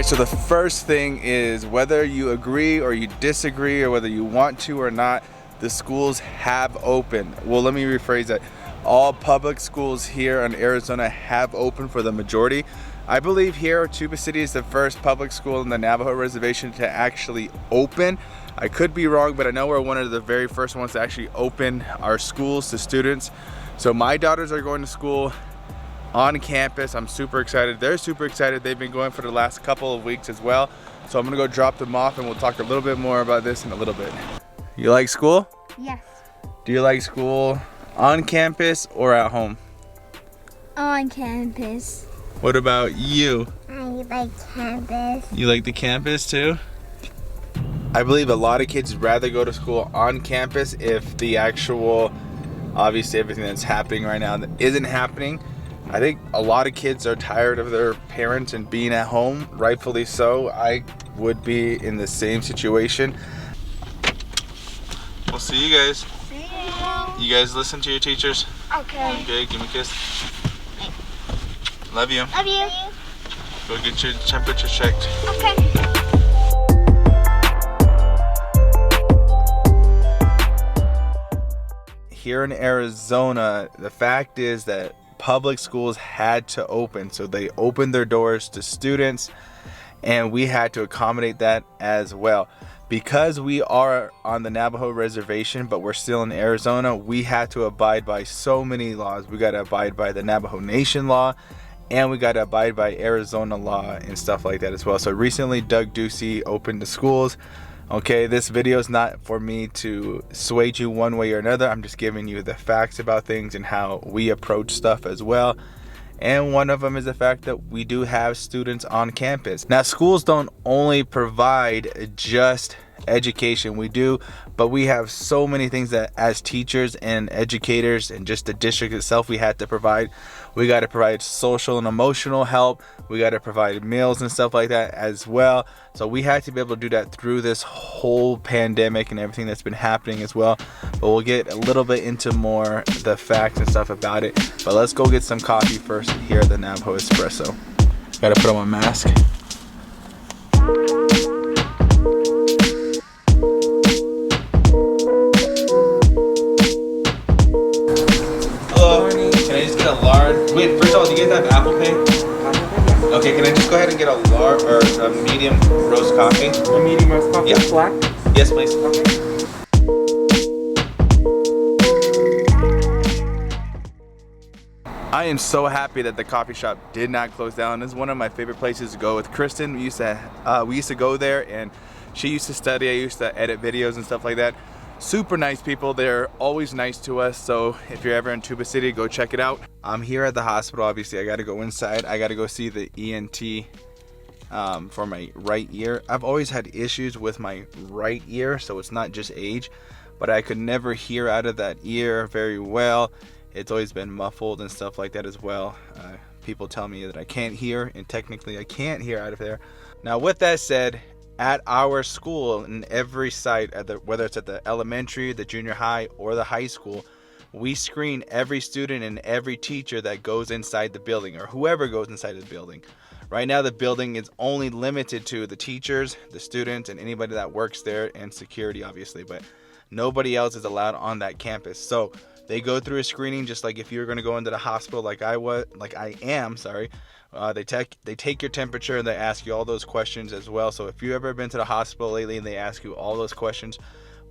Alright, so the first thing is whether you agree or you disagree or whether you want to or not, the schools have opened. Well, let me rephrase that. All public schools here in Arizona have opened for the majority. I believe here Tuba City is the first public school in the Navajo reservation to actually open. I could be wrong, but I know we're one of the very first ones to actually open our schools to students. So my daughters are going to school on campus. I'm super excited. They're super excited. They've been going for the last couple of weeks as well. So I'm gonna go drop them off and we'll talk a little bit more about this in a little bit. You like school? Yes. Do you like school on campus or at home? On campus. What about you? I like campus. You like the campus too? I believe a lot of kids rather go to school on campus if the actual, obviously everything that's happening right now isn't happening. I think a lot of kids are tired of their parents and being at home, rightfully so. I would be in the same situation. We'll see you guys. See you. You guys listen to your teachers? Okay. Okay, give me a kiss. Love you. Love you. Go get your temperature checked. Okay. Here in Arizona, the fact is that public schools had to open, so they opened their doors to students and we had to accommodate that as well. Because we are on the Navajo reservation but we're still in Arizona, we had to abide by so many laws. We got to abide by the Navajo Nation law and we got to abide by Arizona law and stuff like that as well. So recently Doug Ducey opened the schools. Okay, this video is not for me to sway you one way or another. I'm just giving you the facts about things and how we approach stuff as well. And one of them is the fact that we do have students on campus. Now, schools don't only provide just education, we do, but we have so many things that as teachers and educators and just the district itself we had to provide. We got to provide social and emotional help. We got to provide meals and stuff like that as well. So we had to be able to do that through this whole pandemic and everything that's been happening as well. But we'll get a little bit into more the facts and stuff about it. But let's go get some coffee first here at the Navajo Espresso. Got to put on my mask. Wait, first of all, do you guys have Apple Pay? Okay, can I just go ahead and get a large or a medium roast coffee? A medium roast coffee? Yeah. Black? Yes, please. Okay. I am so happy that the coffee shop did not close down. It's one of my favorite places to go with Kristen. We used to go there and she used to study. I used to edit videos and stuff like that. Super nice people. They're always nice to us. So if you're ever in Tuba City, go check it out. I'm here at the hospital. Obviously, I got to go inside. I got to go see the ENT for my right ear. I've always had issues with my right ear, so it's not just age, but I could never hear out of that ear very well. It's always been muffled and stuff like that as well. People tell me that I can't hear, and technically I can't hear out of there. Now, with that said, at our school, in every site, whether it's at the elementary, the junior high, or the high school, we screen every student and every teacher that goes inside the building, or whoever goes inside the building. Right now, the building is only limited to the teachers, the students, and anybody that works there, and security, obviously, but nobody else is allowed on that campus. So they go through a screening just like if you were going to go into the hospital like I am. They take your temperature and they ask you all those questions as well. So if you've ever been to the hospital lately and they ask you all those questions,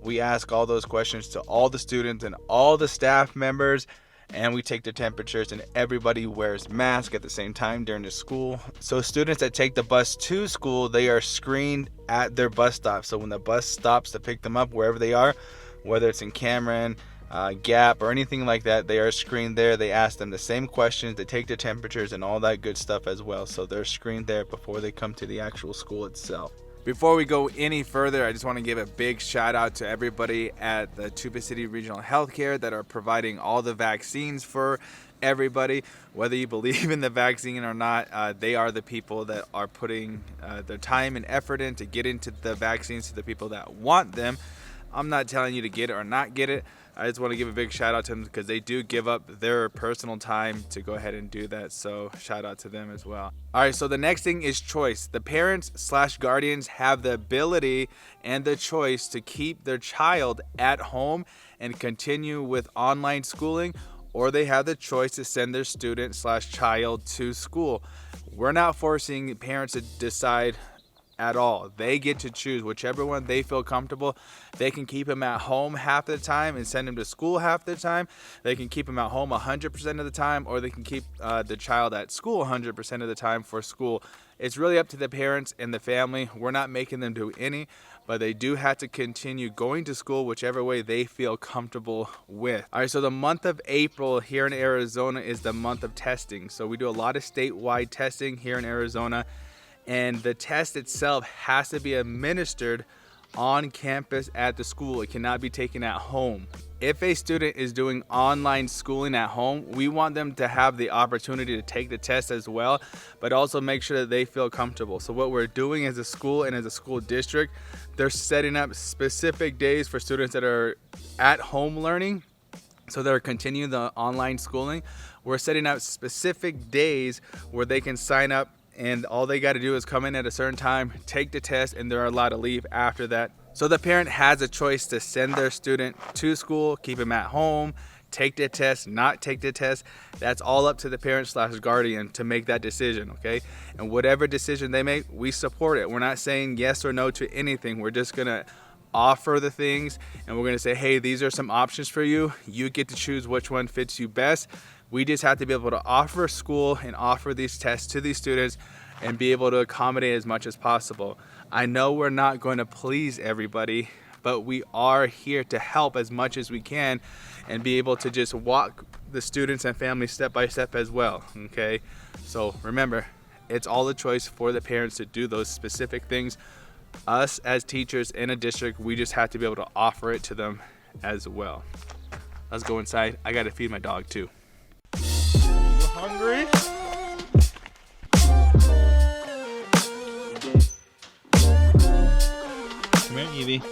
we ask all those questions to all the students and all the staff members, and we take their temperatures, and everybody wears masks at the same time during the school. So students that take the bus to school, they are screened at their bus stop. So when the bus stops to pick them up wherever they are, whether it's in Cameron, Gap, or anything like that, they are screened there. They ask them the same questions, they take their temperatures and all that good stuff as well. So they're screened there before they come to the actual school itself. Before we go any further, I just want to give a big shout out to everybody at the Tuba City Regional Healthcare that are providing all the vaccines for everybody. Whether you believe in the vaccine or not, they are the people that are putting their time and effort in to get into the vaccines to the people that want them. I'm not telling you to get it or not get it, I just want to give a big shout out to them because they do give up their personal time to go ahead and do that. So shout out to them as well. All right, so the next thing is choice. The parents / guardians have the ability and the choice to keep their child at home and continue with online schooling, or they have the choice to send their student / child to school. We're not forcing parents to decide at all. They get to choose whichever one they feel comfortable. They can keep them at home half the time and send them to school half the time. They can keep them at home 100% of the time, or they can keep the child at school 100% of the time for school. It's really up to the parents and the family. We're not making them do any, but they do have to continue going to school whichever way they feel comfortable with. All right, so the month of April here in Arizona is the month of testing. So we do a lot of statewide testing here in Arizona, and the test itself has to be administered on campus at the school. It cannot be taken at home. If a student is doing online schooling at home, we want them to have the opportunity to take the test as well, but also make sure that they feel comfortable. So what we're doing as a school and as a school district, they're setting up specific days for students that are at home learning, so they're continuing the online schooling. We're setting out specific days where they can sign up, and all they got to do is come in at a certain time, take the test, and they're allowed to leave after that. So the parent has a choice to send their student to school, keep them at home, take the test, not take the test. That's all up to the parent / guardian to make that decision, okay? And whatever decision they make, we support it. We're not saying yes or no to anything. We're just gonna offer the things, and we're gonna say, hey, these are some options for you. You get to choose which one fits you best. We just have to be able to offer school and offer these tests to these students and be able to accommodate as much as possible. I know we're not going to please everybody, but we are here to help as much as we can and be able to just walk the students and families step by step as well, okay? So remember, it's all a choice for the parents to do those specific things. Us as teachers in a district, we just have to be able to offer it to them as well. Let's go inside. I gotta feed my dog too. You hungry? Come here, Evie.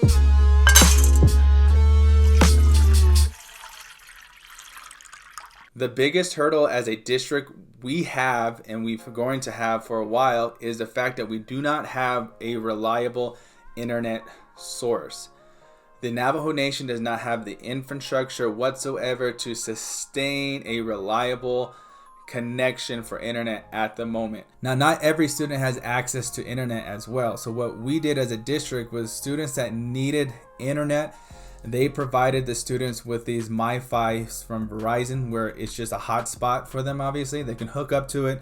The biggest hurdle as a district we have, and we're going to have for a while, is the fact that we do not have a reliable internet source. The Navajo Nation does not have the infrastructure whatsoever to sustain a reliable connection for internet at the moment. Now, not every student has access to internet as well. So what we did as a district was students that needed internet, they provided the students with these MiFi from Verizon, where it's just a hotspot for them. Obviously, they can hook up to it.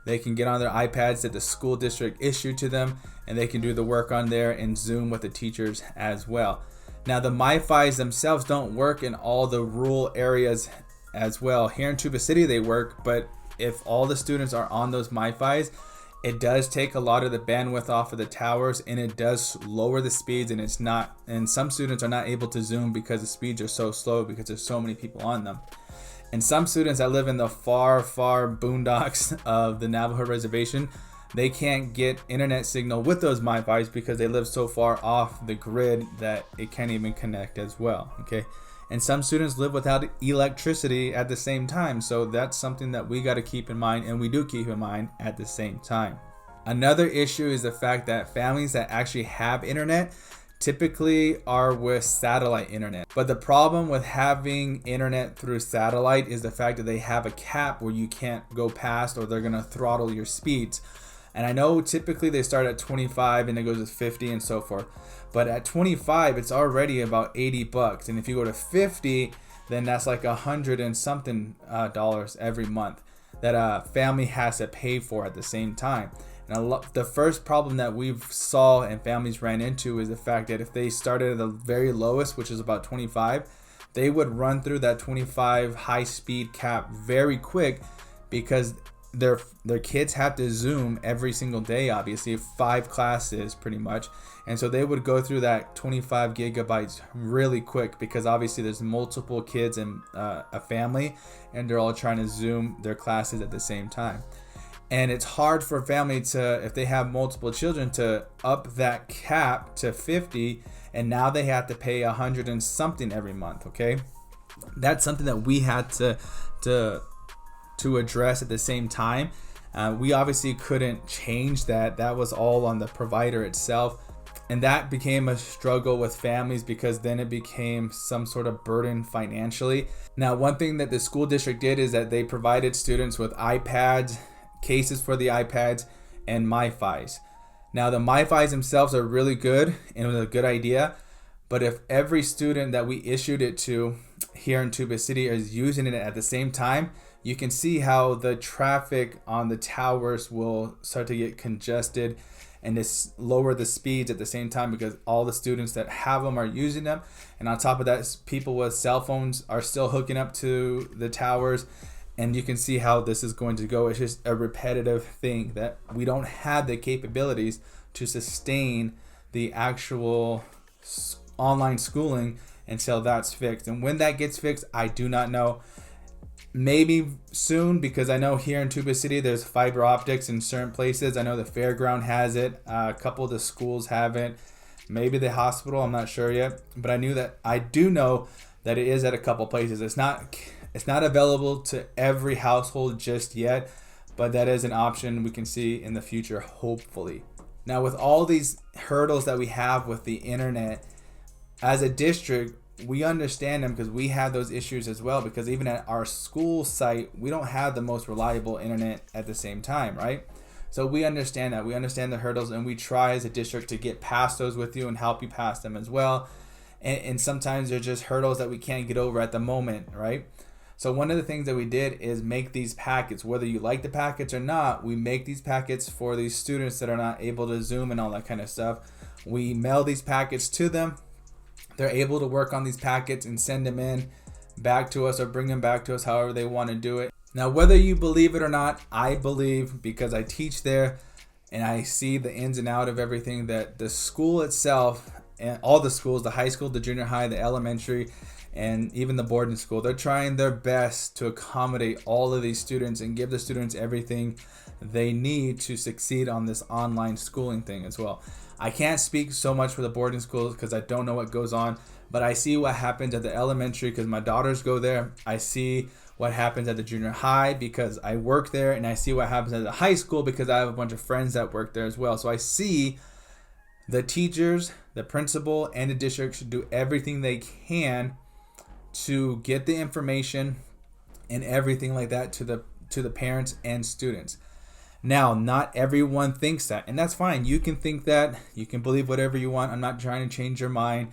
They can get on their iPads that the school district issued to them, and they can do the work on there and Zoom with the teachers as well. Now, the MiFis themselves don't work in all the rural areas as well. Here in Tuba City they work, but if all the students are on those MiFis, it does take a lot of the bandwidth off of the towers, and it does lower the speeds, and some students are not able to Zoom because the speeds are so slow because there's so many people on them. And some students that live in the far boondocks of the Navajo reservation, they can't get internet signal with those MiFis because they live so far off the grid that it can't even connect as well, okay? And some students live without electricity at the same time, so that's something that we got to keep in mind, and we do keep in mind at the same time. Another issue is the fact that families that actually have internet typically are with satellite internet. But the problem with having internet through satellite is the fact that they have a cap where you can't go past, or they're going to throttle your speeds. And I know typically they start at 25 and it goes to 50 and so forth. But at 25, it's already about $80. And if you go to 50, then that's like $100 and something dollars every month that a family has to pay for at the same time. And the first problem that we've saw and families ran into is the fact that if they started at the very lowest, which is about 25, they would run through that 25 high speed cap very quick because their kids have to Zoom every single day, obviously 5 classes pretty much, and so they would go through that 25 gigabytes really quick because obviously there's multiple kids in a family, and they're all trying to Zoom their classes at the same time. And it's hard for a family to, if they have multiple children, to up that cap to 50, and now they have to pay $100 and something every month, okay? that's something that we had to address at the same time. We obviously couldn't change that. That was all on the provider itself. And that became a struggle with families because then it became some sort of burden financially. Now, one thing that the school district did is that they provided students with iPads, cases for the iPads, and MiFis. Now, the MiFis themselves are really good and it was a good idea. But if every student that we issued it to here in Tuba City is using it at the same time, you can see how the traffic on the towers will start to get congested and just lower the speeds at the same time because all the students that have them are using them. And on top of that, people with cell phones are still hooking up to the towers. And you can see how this is going to go. It's just a repetitive thing that we don't have the capabilities to sustain the actual online schooling until that's fixed. And when that gets fixed, I do not know. Maybe soon, because I know here in Tuba City there's fiber optics in certain places. I know the fairground has it. A couple of the schools have it. Maybe the hospital, I'm not sure yet. But I do know that it is at a couple places. It's not available to every household just yet, but that is an option we can see in the future, hopefully. Now, with all these hurdles that we have with the internet, as a district, we understand them because we have those issues as well, because even at our school site, we don't have the most reliable internet at the same time, right? So we understand that. We understand the hurdles, and we try as a district to get past those with you and help you pass them as well. And sometimes they're just hurdles that we can't get over at the moment, right? So one of the things that we did is make these packets. Whether you like the packets or not, we make these packets for these students that are not able to Zoom and all that kind of stuff. We mail these packets to them. They're able to work on these packets and send them in back to us or bring them back to us, however they want to do it. Now, whether you believe it or not, I believe, because I teach there and I see the ins and out of everything, that the school itself and all the schools, the high school, the junior high, the elementary, and even the boarding school, they're trying their best to accommodate all of these students and give the students everything they need to succeed on this online schooling thing as well. I can't speak so much for the boarding schools because I don't know what goes on, but I see what happens at the elementary because my daughters go there. I see what happens at the junior high because I work there, and I see what happens at the high school because I have a bunch of friends that work there as well. So I see the teachers, the principal, and the district should do everything they can to get the information and everything like that to the parents and students. Now, not everyone thinks that, and that's fine. You can think that. You can believe whatever you want. I'm not trying to change your mind.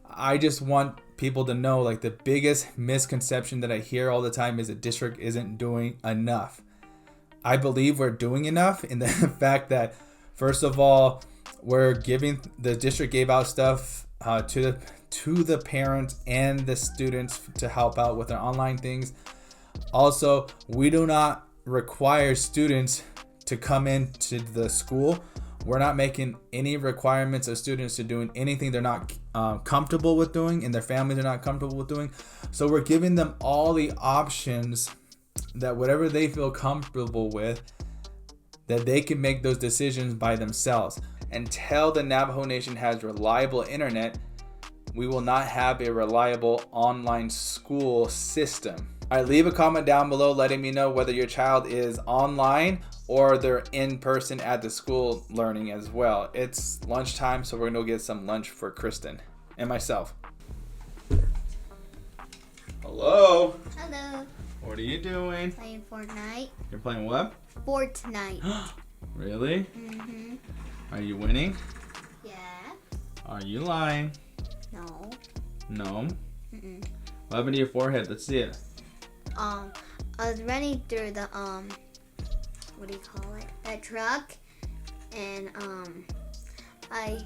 I just want people to know, like, the biggest misconception that I hear all the time is the district isn't doing enough. I believe we're doing enough in the fact that, first of all, the district gave out stuff to the parents and the students to help out with their online things. Also, we do not require students to come into the school. We're not making any requirements of students to doing anything they're not comfortable with doing and their families are not comfortable with doing. So we're giving them all the options that whatever they feel comfortable with, that they can make those decisions by themselves. Until the Navajo Nation has reliable internet, we will not have a reliable online school system. All right, leave a comment down below letting me know whether your child is online or they're in person at the school learning as well. It's lunchtime, so we're gonna go get some lunch for Kristen and myself. Hello. Hello. What are you doing? Playing Fortnite. You're playing what? Fortnite. Really? Mm-hmm. Are you winning? Yeah. Are you lying? No. No. Mm-mm. What happened to your forehead? Let's see it. I was running through the what do you call it? That truck, and I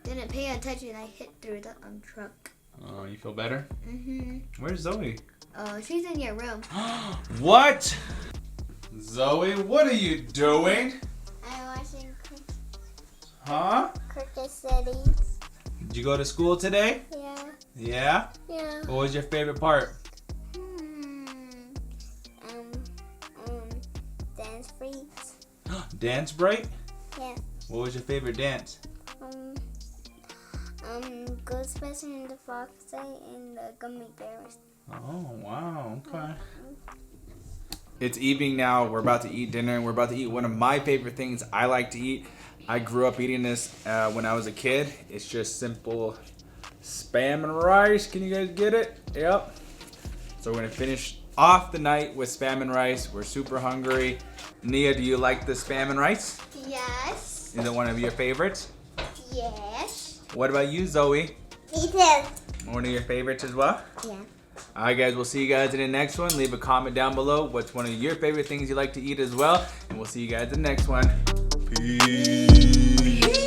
didn't pay attention. I hit through the truck. Oh, you feel better? Mm-hmm. Where's Zoe? Oh, she's in your room. What? Zoe, what are you doing? I'm watching Huh? Cricket Cities. Did you go to school today? Yeah. Yeah? Yeah. What was your favorite part? Dance freaks. Dance break? Yeah. What was your favorite dance? Ghostbusters and the Fox and the Gummy Bears. Oh, wow. Okay. It's evening now. We're about to eat dinner. We're about to eat one of my favorite things I like to eat. I grew up eating this when I was a kid. It's just simple Spam and rice. Can you guys get it? Yep. So we're gonna finish off the night with Spam and rice. We're super hungry. Nia, do you like the Spam and rice? Yes. Is it one of your favorites? Yes. What about you, Zoe? Me too. One of your favorites as well? Yeah. Alright guys, we'll see you guys in the next one. Leave a comment down below what's one of your favorite things you like to eat as well. And we'll see you guys in the next one. Peace.